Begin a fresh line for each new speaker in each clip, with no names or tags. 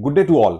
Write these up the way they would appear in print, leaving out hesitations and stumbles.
Good day to all.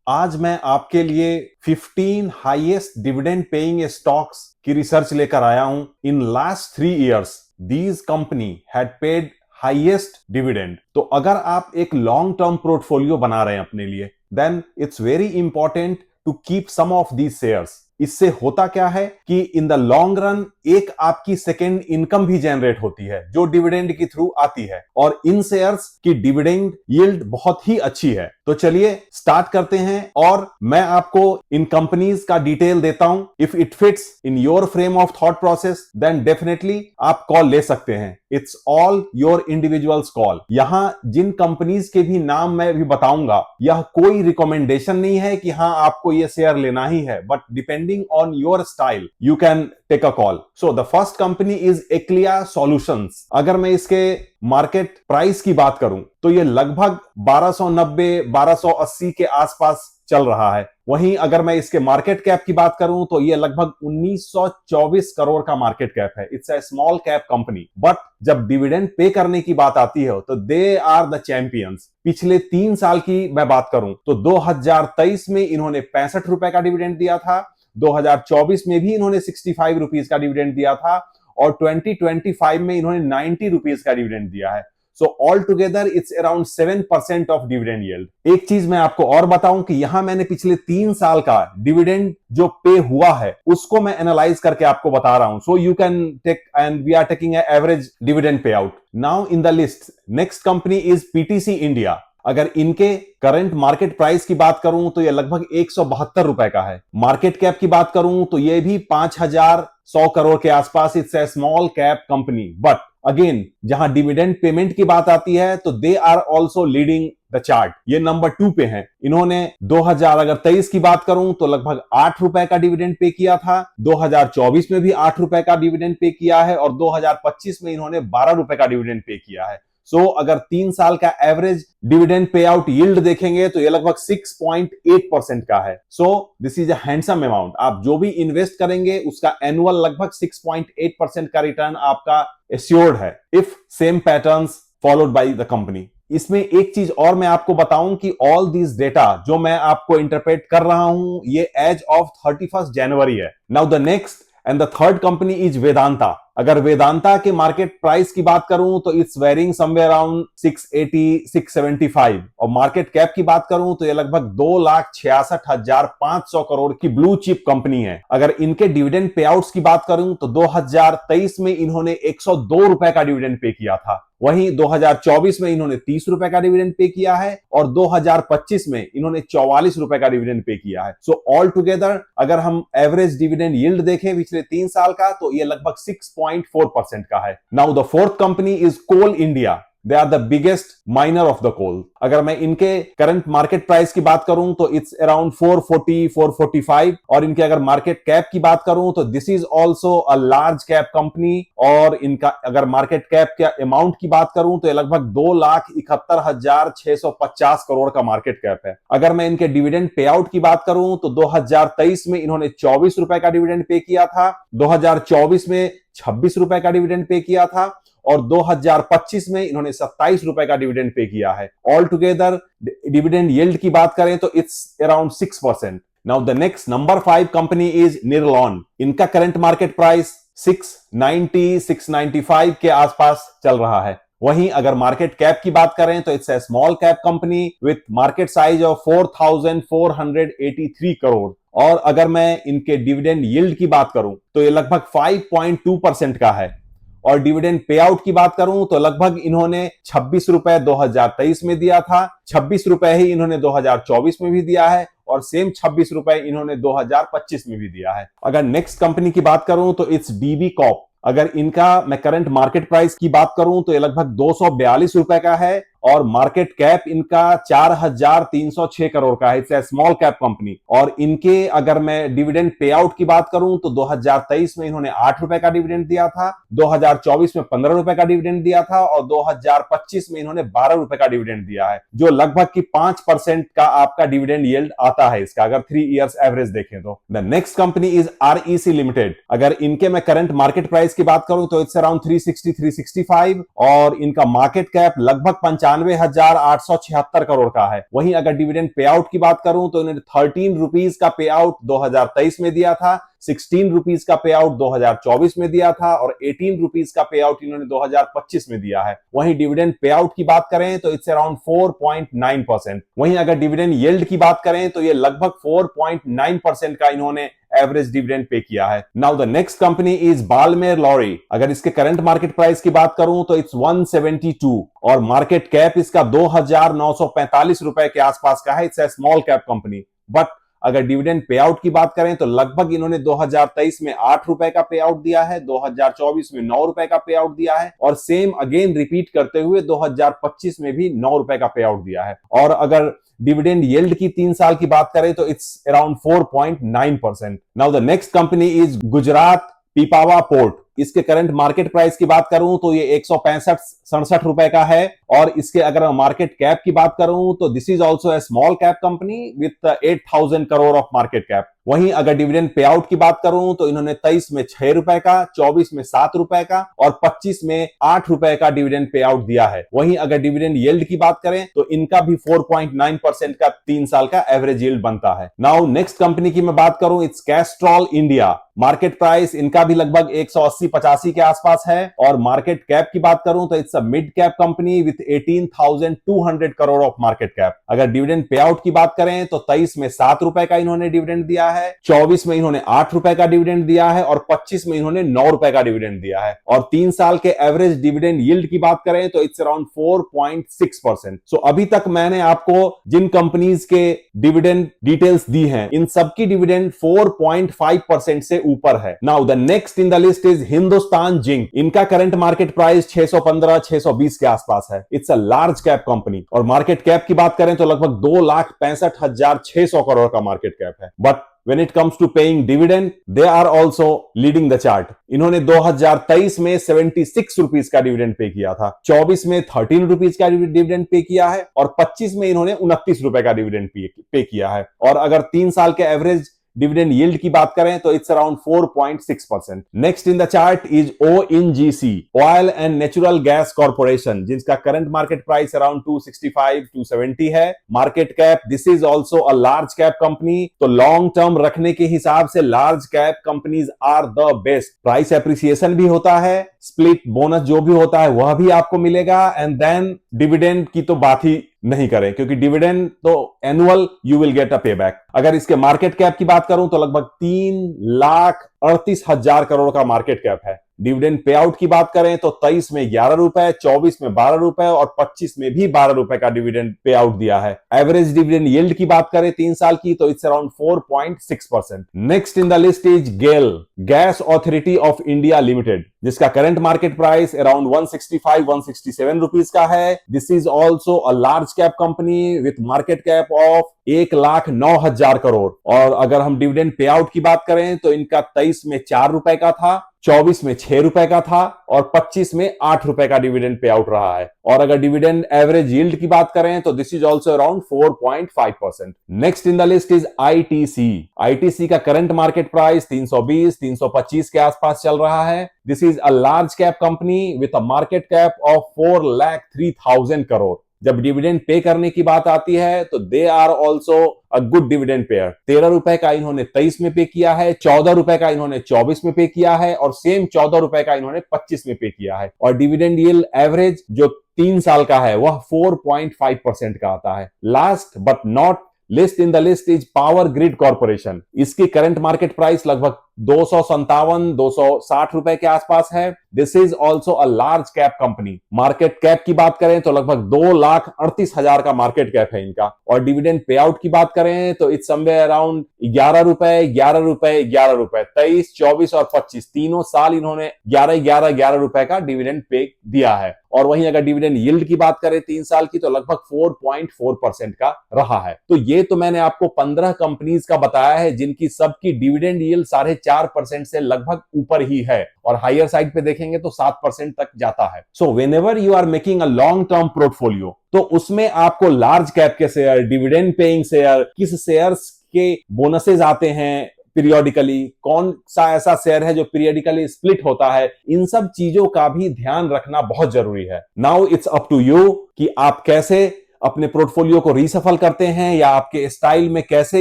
आज मैं आपके लिए 15 हाईएस्ट डिविडेंड पेइंग स्टॉक्स की रिसर्च लेकर आया हूं। In last 3 years these company had paid highest dividend. तो अगर आप एक लॉन्ग टर्म पोर्टफोलियो बना रहे हैं अपने लिए, then it's very important to keep some of these shares. इससे होता क्या है कि इन द लॉन्ग रन एक आपकी सेकेंड इनकम भी जनरेट होती है जो डिविडेंड के थ्रू आती है, और इन शेयर्स की डिविडेंड यील्ड बहुत ही अच्छी है। तो चलिए स्टार्ट करते हैं और मैं आपको इन कंपनीज का डिटेल देता हूं। If it fits in your frame of thought process then definitely आप कॉल ले सकते हैं। It's all your individuals call. यहां जिन कंपनीज के भी नाम मैं भी बताऊंगा, यह कोई रिकमेंडेशन नहीं है कि हां आपको यह शेयर लेना ही है, but depending on your style you can take a call. So the first company is Accelya solutions. अगर मैं इसके मार्केट प्राइस की बात करूं तो ये लगभग 1290-1280 के आसपास चल रहा है। वहीं अगर मैं इसके मार्केट कैप की बात करूं तो ये लगभग 1924 करोड़ का मार्केट कैप है। It's a small cap company, but जब डिविडेंड पे करने की बात आती है तो दे आर द चैंपियंस। पिछले 3 साल की मैं बात करूं तो 2023 में इन्होंने 65 रुपए का डिविडेंड दिया था, 2024 में भी इन्होंने 65 रुपीज का डिविडेंड दिया था, और 2025 में इन्होंने 90 रुपीज का डिविडेंड दिया है। So all together it's around 7% of dividend yield. एक चीज मैं आपको और बताऊं कि यहां मैंने पिछले 3 साल का डिविडेंड जो पे हुआ है उसको मैं एनालाइज करके आपको बता रहा हूं। So you can take and we are taking average dividend pay out. Now in the list next company is PTC India. अगर इनके करंट मार्केट प्राइस की बात करूं तो यह लगभग 172 रुपए का है। मार्केट कैप की बात करूं तो यह भी 5100 करोड़ के आसपास। It's a small cap company, but again जहां डिविडेंड पेमेंट की बात आती है तो they are also leading the chart. ये नंबर 2 पे हैं। इन्होंने 2023 की बात करूं तो लगभग 8 रुपए का डिविडेंड पे किया था, 2024 में भी 8 रुपए का डिविडेंड पे किया है, और 2025 में इन्होंने 12 रुपए का डिविडेंड पे किया है। सो अगर 3 साल का average dividend pay out yield देखेंगे तो ये लगभग 6.8% का है। So this is a handsome amount. आप जो भी इन्वेस्ट करेंगे उसका एनुअल लगभग 6.8% का रिटर्न आपका एश्योर्ड है, if same patterns followed by the company. इसमें एक चीज और मैं आपको बताऊं कि ऑल दिस डेटा जो मैं आपको इंटरप्रेट कर रहा हूं ये एज ऑफ 31 जनवरी है। Now the next and the third company is Vedanta. अगर वेदांता के मार्केट प्राइस की बात करूं तो इट्स वेरिंग समवेयर अराउंड 680-675, और मार्केट कैप की बात करूं तो ये लगभग 2,66,500 करोड़ की ब्लू चिप कंपनी है। अगर इनके डिविडेंड पे आउट्स की बात करूं तो 2023 में इन्होंने 102 रुपए का डिविडेंड पे किया था, वहीं 2024 में इन्होंने 30 रुपए का डिविडेंड पे किया है, और 2025 में इन्होंने 44 रुपए का डिविडेंड पे किया है। सो ऑल टुगेदर अगर हम एवरेज डिविडेंड यील्ड देखें पिछले 3 साल का तो ये लगभग 6.4% का है। Now the fourth company is Coal India. They are the biggest miner of the coal. अगर मैं इनके करंट मार्केट प्राइस की बात करूं तो इट्स अराउंड 440-445, और इनके अगर मार्केट कैप की बात करूं तो this is also a large cap company, और इनका अगर मार्केट कैप के अमाउंट की बात करूं तो ये लगभग 2,71,650 करोड़ का मार्केट कैप है। अगर मैं इनके डिविडेंड पे आउट की बात करूं तो 2023 में इन्होंने 24 रुपए का डिविडेंड पे किया था, 2024 में 26 रुपए का डिविडेंड पे किया था, और 2025 में इन्होंने 27 रुपए का डिविडेंड पे किया है। ऑल टुगेदर डिविडेंड यील्ड की बात करें तो it's around 6%। Now the next number 5 company is Nirlon. इनका करंट मार्केट प्राइस 690-695 के आसपास चल रहा है। वहीं अगर मार्केट कैप की बात करें तो it's a small cap company with market size of 4,483 crore, और अगर मैं इनके डिविडेंड यील्ड की बात करूं तो ये लगभग 5.2% का है, और डिविडेंड पे आउट की बात करूं तो लगभग इन्होंने 26 रुपए 2023 में दिया था, 26 रुपए ही इन्होंने 2024 में भी दिया है, और सेम 26 रुपए इन्होंने 2025 में भी दिया है। अगर नेक्स्ट कंपनी की बात करूं तो इट्स डीबी कॉर्प। अगर इनका मैं करंट मार्केट प्राइस की बात करूं तो ये लगभग 242 रुपए का है, और मार्केट कैप इनका 4,306 करोड़ का है। It's a small cap company, और इनके अगर मैं डिविडेंड पे आउट की बात करूं तो 2023 में इन्होंने 8 रुपए का डिविडेंड दिया था, 2024 में 15 रुपए का डिविडेंड दिया था, और 2025 में इन्होंने 12 रुपए का डिविडेंड दिया है, जो लगभग की 5% का आपका डिविडेंड यील्ड आता है इसका, अगर 3 इयर्स एवरेज देखें तो। The next company is REC limited. अगर इनके मैं करंट मार्केट प्राइस की बात करूं तो इट्स अराउंड 360-365, और इनका मार्केट कैप लगभग 95 95,876 करोड़ का है। वहीं अगर डिविडेंड पे आउट की बात करूं तो इन्होंने 13 रुपीज का पे आउट 2023 में दिया था, 16 रुपीज का पे आउट 2024 में दिया था और 18 रुपीज का पे आउट इन्होंने 2025 में दिया है। वहीं डिविडेंड पे आउट की बात करें तो इट्स अराउंड 4.9%। वहीं अगर डिविडेंड यील्ड की बात करें तो ये लगभग 4.9% का इन्होंने एवरेज डिविडेंड पे किया है। Now the next company is Balmer Lawrie. अगर इसके करंट मार्केट प्राइस की बात करूं तो इट्स 172 और मार्केट कैप इसका 2,945 रुपए के आसपास का है। It's a small cap company. But अगर डिविडेंड पे आउट की बात करें तो लगभग इन्होंने 2023 में 8 रुपए का पे आउट दिया है, 2024 में 9 रुपए का पे आउट दिया है और सेम अगेन रिपीट करते हुए 2025 में भी 9 रुपए का पे आउट दिया है। और अगर डिविडेंड यील्ड की 3 साल की बात करें तो it's around 4.9%। Now the next company is Gujarat Pipavav port. इसके करंट मार्केट प्राइस की बात करूं तो ये 165-67 रुपए का है और इसके अगर मार्केट कैप की बात करूं तो this is also a small cap company with 8,000 crore of market cap. वहीं अगर डिविडेंड पे आउट की बात करूं तो इन्होंने 23 में 6 रुपए का, 24 में 7 रुपए का और 25 में 8 रुपए का डिविडेंड पे आउट दिया है। वहीं अगर डिविडेंड यील्ड की बात करें तो इनका भी 4.9% का 3 साल का एवरेज यील्ड बनता है। नाउ नेक्स्ट कंपनी की मैं बात करूं it's Castrol India. Market price इनका भी लगभग 180-85 के आसपास है और मार्केट कैप की बात करूं तो it's a mid cap company with 18,200 crore of market cap. अगर डिविडेंड पे आउट की बात करें तो 23 में 7 रुपए का इन्होंने डिविडेंड दिया है, 24 में इन्होंने 8 रुपए का डिविडेंड दिया है और 25 में इन्होंने 9 रुपए का डिविडेंड दिया है। और 3 साल के एवरेज डिविडेंड यील्ड की बात करें तो इट्स अराउंड 4.6%। सो अभी तक मैंने आपको जिन कंपनीज के डिविडेंड डिटेल्स दी हैं इन सबकी डिविडेंड 4.5% से ऊपर है। Now the next in the list is Hindustan zinc. इनका करंट मार्केट प्राइस 615-620 के आसपास है। It's a large cap company और मार्केट कैप की बात करें तो लगभग 2,65,600 करोड़ का मार्केट कैप है। But when it comes to paying dividend, they are also leading the chart. इन्होंने 2023 में 76 रुपीस का डिविडेंड पे किया था, 24 में 13 रुपीस का डिविडेंड पे किया है और 25 में इन्होंने 29 रुपए का डिविडेंड पे किया है। और अगर 3 साल के एवरेज डिविडेंड यील्ड की बात करें तो it's around 4.6%। Next in the chart is ONGC, oil and natural gas corporation, जिसका करंट मार्केट प्राइस अराउंड 265-270 है। Market cap this is also a large cap company. तो लॉन्ग टर्म रखने के हिसाब से large cap companies are the best. Price appreciation भी होता है, स्प्लिट बोनस जो भी होता है वह भी आपको मिलेगा एंड देन डिविडेंड की तो बात ही नहीं करें क्योंकि डिविडेंड तो एनुअल यू विल गेट अ पे बैक। अगर इसके मार्केट कैप की बात करूं तो लगभग 3,38,000 करोड़ का मार्केट कैप है। डिविडेंड पे आउट की बात करें तो 23 में 11 रुपए, 24 में 12 रुपए और 25 में भी 12 रुपए का डिविडेंड पे आउट दिया है। एवरेज डिविडेंड यील्ड की बात करें 3 साल की तो it's around 4.6%। Next in the list is GAIL, gas authority of India limited, जिसका current market price around 165-167 rupees का है। This is also a large cap company with market cap of 1,09,000 crore. और अगर हम डिविडेंड पे आउट की बात करें तो इनका 23 में 4 रुपए का था, 24 में 6 रुपए का था और 25 में 8 रुपए का डिविडेंड पे आउट रहा है। और अगर डिविडेंड एवरेज यील्ड की बात करें तो this is also around 4.5%। Next in the list is ITC। ITC का करंट मार्केट प्राइस 320-325 के आसपास चल रहा है। This is a large cap company with a market cap of 4,03,000 crore. जब डिविडेंड पे करने की बात आती है तो they are also a good dividend payer. 13 रुपए का इन्होंने 23 में पे किया है, 14 रुपए का इन्होंने 24 में पे किया है और सेम 14 रुपए का इन्होंने 25 में पे किया है। और डिविडेंड यील्ड एवरेज जो 3 साल का है वह 4.5% का आता है। Last but not list in the list is power grid corporation. इसकी करंट मार्केट प्राइस लगभग 257-260 रुपए के आसपास है। This is also a large cap company. Market cap की बात करें तो लगभग 2,38,000 का मार्केट कैप है इनका। और डिविडेंड पे आउट की बात करें तो इट्स समवेयर अराउंड 11 रुपए, 11 रुपए, 11 रुपए। 23, 24 और 25 तीनों साल इन्होंने 11 रुपए का डिविडेंड पे दिया है। और वहीं अगर डिविडेंड यील्ड की बात करें 3 साल की तो लगभग 4.4% का रहा है। तो ये तो मैंने आपको 15 कंपनीज का बताया है जिनकी सबकी डिविडेंड यील्ड 4.5% से लगभग ऊपर ही है और हायर साइड पे देखेंगे तो 7% तक जाता है। So whenever you are making a long term portfolio तो उसमें आपको लार्ज कैप के शेयर, डिविडेंड पेइंग शेयर, किस शेयर्स के बोनसेस आते हैं, पीरियोडिकली, कौन सा ऐसा शेयर है जो पीरियोडिकली स्प्लिट होता है, इन सब चीजों का भी ध्यान रखना बहुत जरूरी है। Now it's up to you कि आप कैसे अपने पोर्टफोलियो को रीसफल करते हैं या आपके स्टाइल में कैसे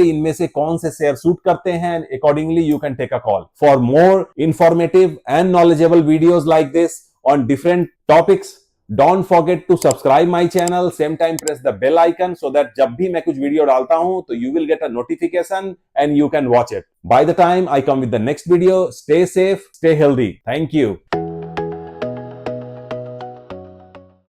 इनमें से कौन से शेयर सूट करते हैं। Accordingly you can take a call. For more informative and knowledgeable videos like this on different topics, don't forget to subscribe my channel, same time press the bell icon so that जब भी मैं कुछ video डालता हूं तो you will get a notification and you can watch it. By the time I come with the next video, stay safe, stay healthy. Thank you.